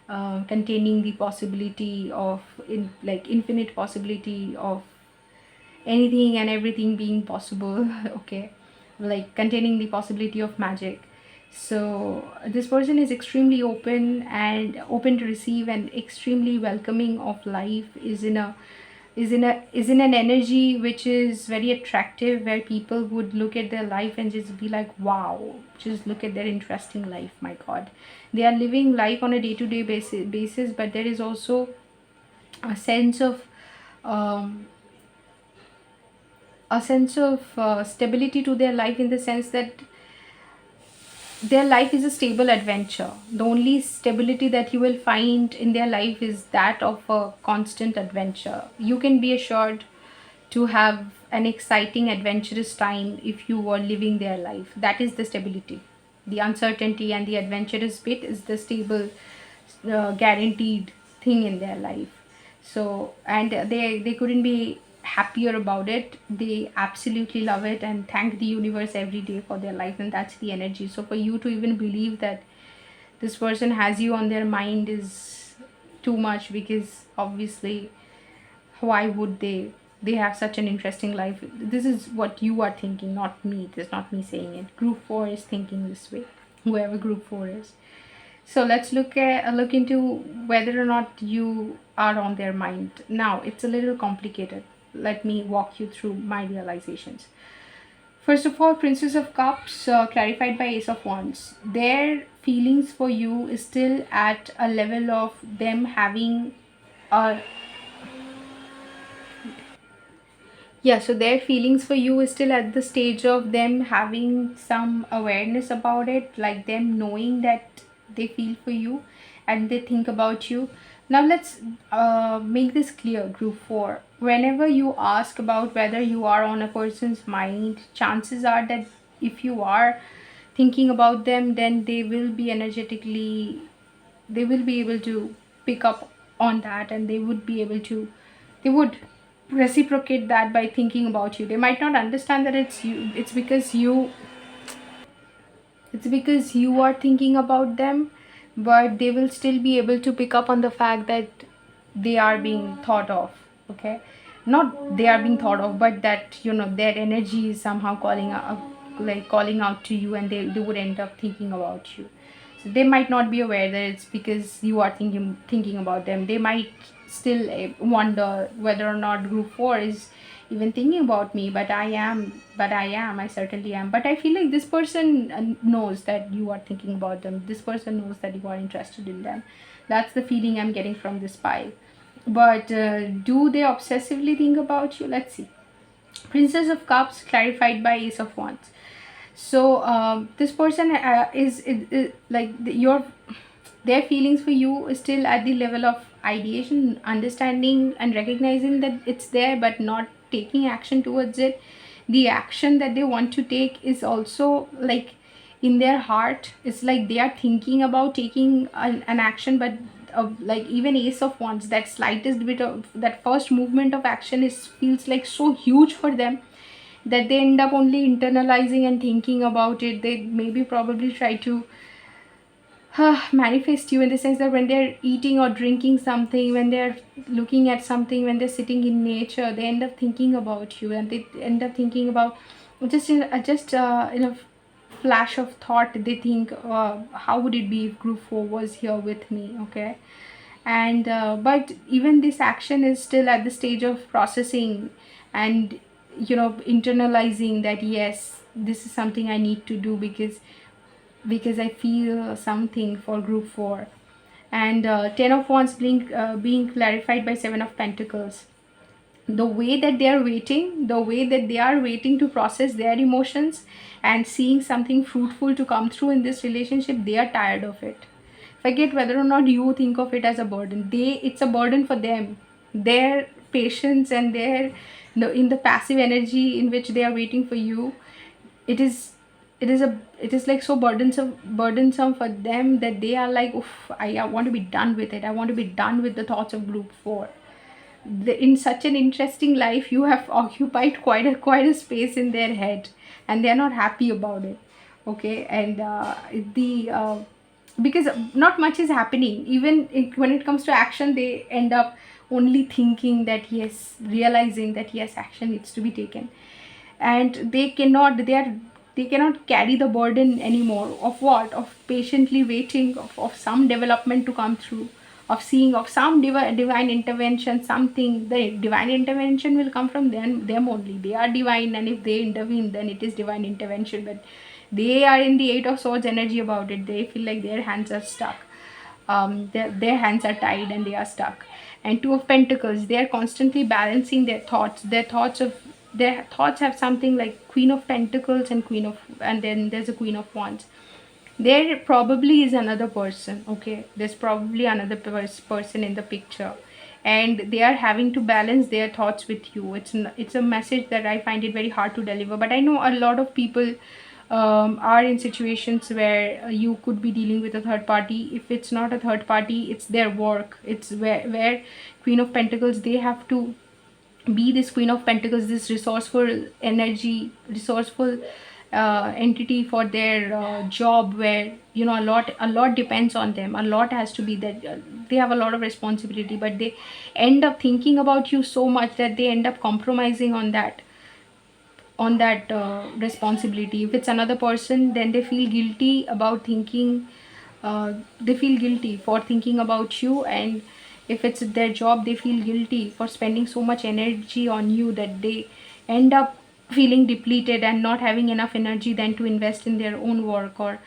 containing the possibility of infinite possibility of anything and everything being possible. Okay, like containing the possibility of magic. So this person is extremely open to receive, and extremely welcoming of life, is in an energy which is very attractive, where people would look at their life and just be like, wow, just look at their interesting life. My god, they are living life on a day-to-day basis, but there is also a sense of um, stability to their life, in the sense that their life is a stable adventure. The only stability that you will find in their life is that of a constant adventure. You can be assured to have an exciting, adventurous time if you are living their life. That is the stability. The uncertainty and the adventurous bit is the stable, guaranteed thing in their life. So, and they couldn't be happier about it. They absolutely love it and thank the universe every day for their life, and that's the energy. So for you to even believe that this person has you on their mind is too much, because obviously, why would they have such an interesting life? This is what you are thinking, not me. This is not me saying it. Group 4 is thinking this way, whoever group 4 is. So let's look into whether or not you are on their mind. Now it's a little complicated. Let me walk you through my realizations. First of all, Princess of Cups, clarified by Ace of Wands. Their feelings for you is still at a level of them having a, yeah, so their feelings for you is still at the stage of them having some awareness about it, like them knowing that they feel for you and they think about you. Now let's make this clear, group 4. Whenever you ask about whether you are on a person's mind, chances are that if you are thinking about them, then they will be energetically, they will be able to pick up on that, and they would be able to, they would reciprocate that by thinking about you. They might not understand that it's you, it's because you are thinking about them, but they will still be able to pick up on the fact that they are being thought of. Okay, not they are being thought of, but that their energy is somehow calling out to you, and they would end up thinking about you. So they might not be aware that it's because you are thinking about them. They might still wonder whether or not group 4 is even thinking about me, but I certainly am. But I feel like this person knows that you are thinking about them. This person knows that you are interested in them. That's the feeling I'm getting from this pile. But do they obsessively think about you? Let's see. Princess of Cups, clarified by Ace of Wands. So this person is like your their feelings for you is still at the level of ideation, understanding and recognizing that it's there, but not taking action towards it. The action that they want to take is also like in their heart. It's like they are thinking about taking an action, but like even Ace of Wands, that slightest bit of that first movement of action is feels like so huge for them that they end up only internalizing and thinking about it. They maybe probably try to manifest you in the sense that when they're eating or drinking something, when they're looking at something, when they're sitting in nature, they end up thinking about you, and they end up thinking about in a flash of thought. They think, how would it be if group 4 was here with me? Okay. And but even this action is still at the stage of processing and internalizing that yes, this is something I need to do because I feel something for group 4. And 10 of Wands being clarified by 7 of Pentacles. The way that they are waiting to process their emotions and seeing something fruitful to come through in this relationship, they are tired of it. Forget whether or not you think of it as a burden. It's a burden for them. Their patience and their in the passive energy in which they are waiting for you, it is it is like so burdensome for them that they are like, oof, I want to be done with it. I want to be done with the thoughts of group 4. In such an interesting life, you have occupied quite a space in their head, and they are not happy about it. Okay. And the because not much is happening. Even when it comes to action, they end up only thinking that yes, realizing that yes, action needs to be taken, and they cannot carry the burden anymore of what, of patiently waiting of some development to come through, of seeing of some divine intervention. Something, the divine intervention will come from them only. They are divine, and if they intervene, then it is divine intervention. But they are in the 8 of Swords energy about it. They feel like their hands are stuck. Their hands are tied and they are stuck. And 2 of Pentacles, they are constantly balancing their thoughts have something like Queen of Pentacles and then there's a Queen of Wands. There probably is another person. Okay, there's probably another person in the picture, and they are having to balance their thoughts with you. It's a message that I find it very hard to deliver, but I know a lot of people are in situations where you could be dealing with a third party. If it's not a third party, it's their work. It's where Queen of Pentacles, they have to be this Queen of Pentacles, this resourceful energy, resourceful entity for their job, where a lot depends on them. A lot has to be that they have a lot of responsibility, but they end up thinking about you so much that they end up compromising on that responsibility. If it's another person, then they feel guilty about thinking, they feel guilty for thinking about you. And if it's their job, they feel guilty for spending so much energy on you that they end up feeling depleted and not having enough energy then to invest in their own work. Or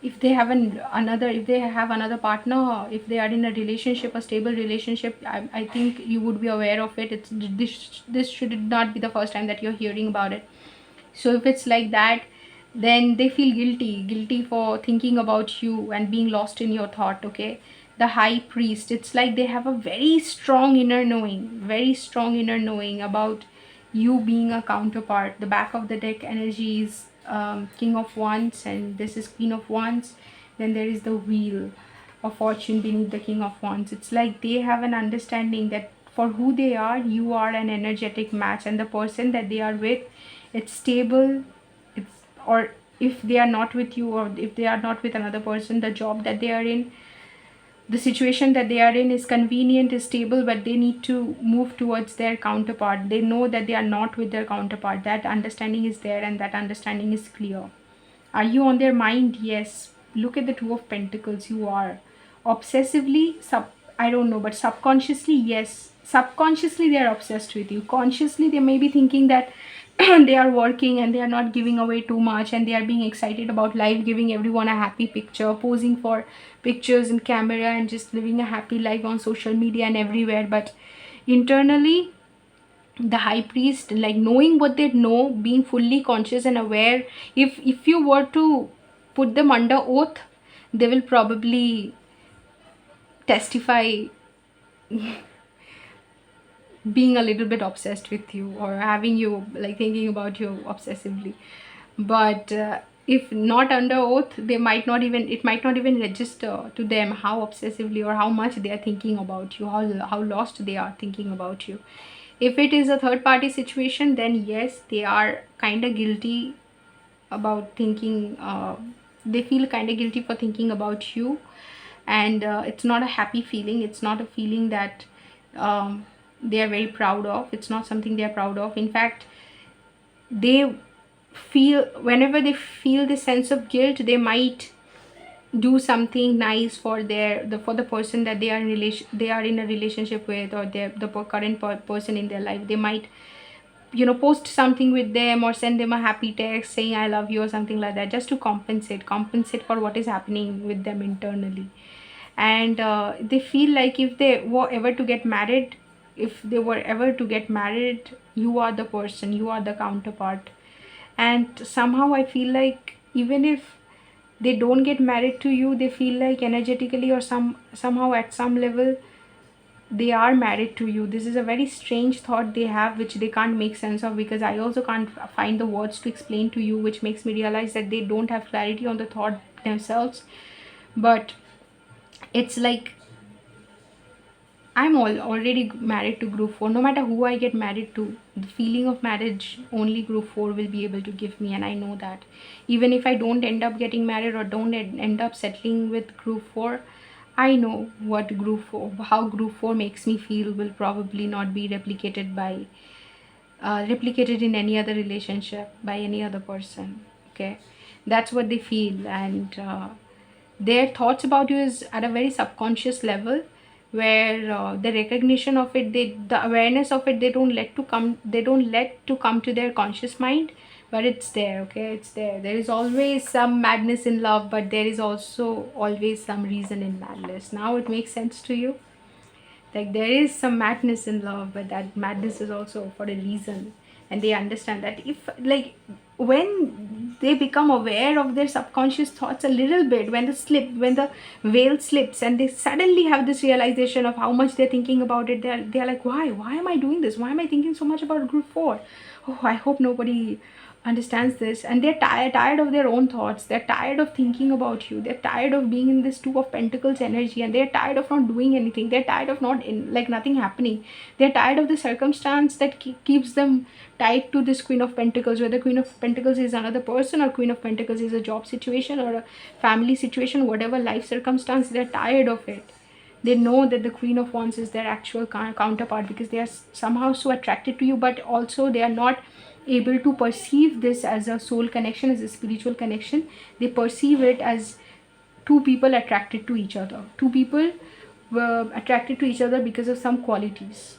if they have another partner, if they are in a relationship, a stable relationship, I think you would be aware of it. This should not be the first time that you're hearing about it. So if it's like that, then they feel guilty for thinking about you and being lost in your thought. Okay. The High Priest, it's like they have a very strong inner knowing about you being a counterpart. The back of the deck energy is King of Wands, and this is Queen of Wands. Then there is the Wheel of Fortune beneath the King of Wands. It's like they have an understanding that for who they are, you are an energetic match, and the person that they are with, it's stable. It's, or if they are not with you, or if they are not with another person, the job that they are in, the situation that they are in is convenient, is stable, but they need to move towards their counterpart. They know that they are not with their counterpart. That understanding is there, and that understanding is clear. Are you on their mind? Yes. Look at the Two of Pentacles. You are. Obsessively, I don't know, but subconsciously, yes. Subconsciously, they are obsessed with you. Consciously, they may be thinking that they are working and they are not giving away too much, and they are being excited about life, giving everyone a happy picture, posing for pictures in camera, and just living a happy life on social media and everywhere. But internally, the High Priest, like knowing what they know, being fully conscious and aware, if you were to put them under oath, they will probably testify being a little bit obsessed with you, or having you like thinking about you obsessively. But if not under oath, they might not even, it might not even register to them how obsessively or how much they are thinking about you, how lost they are thinking about you. If it is a third party situation, then yes, they are kind of guilty about thinking, they feel kind of guilty for thinking about you. And it's not a happy feeling, it's not a feeling that they are very proud of, it's not something they are proud of. In fact, they feel, whenever they feel this sense of guilt, they might do something nice for for the person that they are in a relationship with, or the current person in their life. They might, post something with them, or send them a happy text saying I love you or something like that, just to compensate for what is happening with them internally. And they feel like if they were ever to get married, you are the person, you are the counterpart. And somehow I feel like even if they don't get married to you, they feel like energetically or somehow at some level they are married to you. This is a very strange thought they have, which they can't make sense of, because I also can't find the words to explain to you, which makes me realize that they don't have clarity on the thought themselves. But it's like, I'm already married to group 4. No matter who I get married to, the feeling of marriage only group 4 will be able to give me. And I know that even if I don't end up getting married, or don't end up settling with group 4, I know how group 4 makes me feel will probably not be replicated in any other relationship by any other person. Okay, that's what they feel. And their thoughts about you is at a very subconscious level, where the recognition of it, the awareness of it, they don't let to come to their conscious mind. But it's there. Okay, it's there. There is always some madness in love, but there is also always some reason in madness. Now it makes sense to you. Like, there is some madness in love, but that madness is also for a reason. And they understand that, if like, when they become aware of their subconscious thoughts a little bit, when the veil slips, and they suddenly have this realization of how much they're thinking about it, they're like, why am I doing this, why am I thinking so much about group 4? Oh, I hope nobody understands this. And they're tired of their own thoughts, they're tired of thinking about you, they're tired of being in this 2 of Pentacles energy, and they're tired of not doing anything, they're tired of nothing happening. They're tired of the circumstance that keeps them tied to this Queen of Pentacles, whether Queen of Pentacles is another person, or Queen of Pentacles is a job situation or a family situation, whatever life circumstance. They're tired of it. They know that the Queen of Wands is their actual counterpart, because they are somehow so attracted to you, but also they are not able to perceive this as a soul connection, as a spiritual connection. They perceive it as two people attracted to each other. Two people were attracted to each other because of some qualities,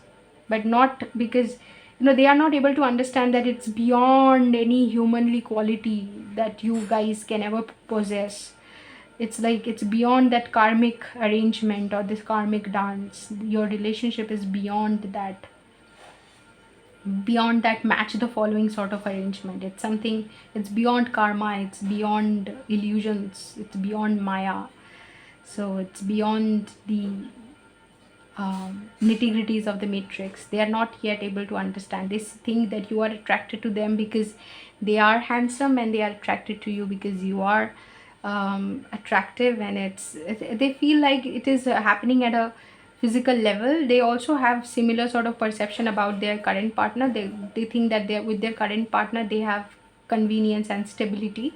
but not because, they are not able to understand that it's beyond any humanly quality that you guys can ever possess. It's like, it's beyond that karmic arrangement or this karmic dance. Your relationship is beyond that match the following sort of arrangement. It's something, it's beyond karma, it's beyond illusions, it's beyond maya. So it's beyond the nitty-gritties of the matrix. They are not yet able to understand. They think that you are attracted to them because they are handsome, and they are attracted to you because you are attractive. And they feel like it is happening at a physical level. They also have similar sort of perception about their current partner. They think that with their current partner they have convenience and stability.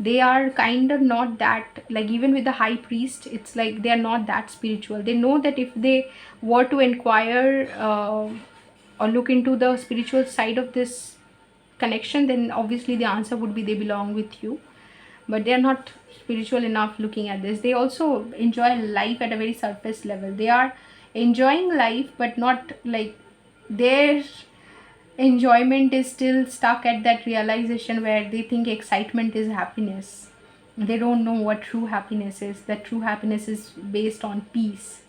They are kind of not that, like, even with the high priest, it's like they are not that spiritual. They know that if they were to inquire or look into the spiritual side of this connection, then obviously the answer would be they belong with you. But they are not spiritual enough looking at this. They also enjoy life at a very surface level. They are enjoying life, but not like, their enjoyment is still stuck at that realization where they think excitement is happiness. They don't know what true happiness is. That true happiness is based on peace.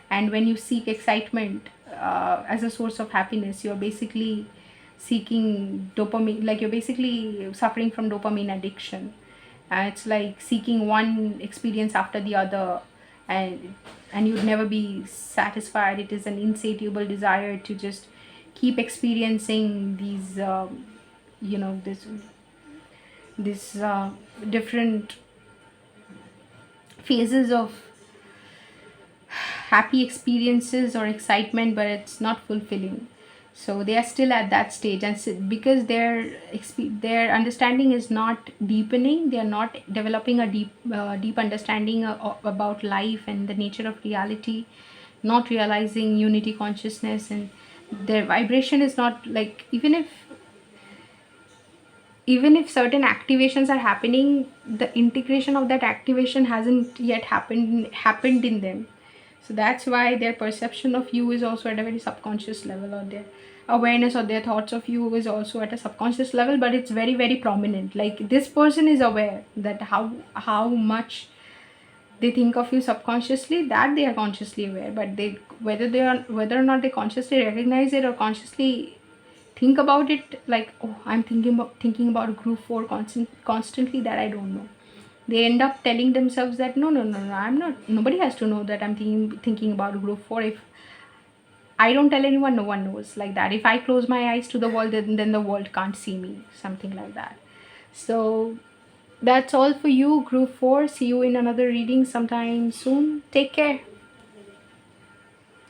And when you seek excitement as a source of happiness, you're basically seeking dopamine, like you're basically suffering from dopamine addiction. It's like seeking one experience after the other, and you'd never be satisfied. It is an insatiable desire to just keep experiencing these this different phases of happy experiences or excitement, but it's not fulfilling. So they are still at that stage, and because their understanding is not deepening, they are not developing a deep understanding about life and the nature of reality, not realizing unity consciousness, and their vibration is not like, even if certain activations are happening, the integration of that activation hasn't yet happened in them. So that's why their perception of you is also at a very subconscious level, or their awareness or their thoughts of you is also at a subconscious level, but it's very, very prominent. Like, this person is aware that how much they think of you subconsciously, that they are consciously aware, but whether or not they consciously recognize it or consciously think about it, like, oh, I'm thinking about group 4 constantly, that I don't know. They end up telling themselves that no, no, no, no, I'm not, nobody has to know that I'm thinking about group 4. If I don't tell anyone, no one knows, like that. If I close my eyes to the world, then the world can't see me, something like that. So that's all for you, group 4. See you in another reading sometime soon. Take care.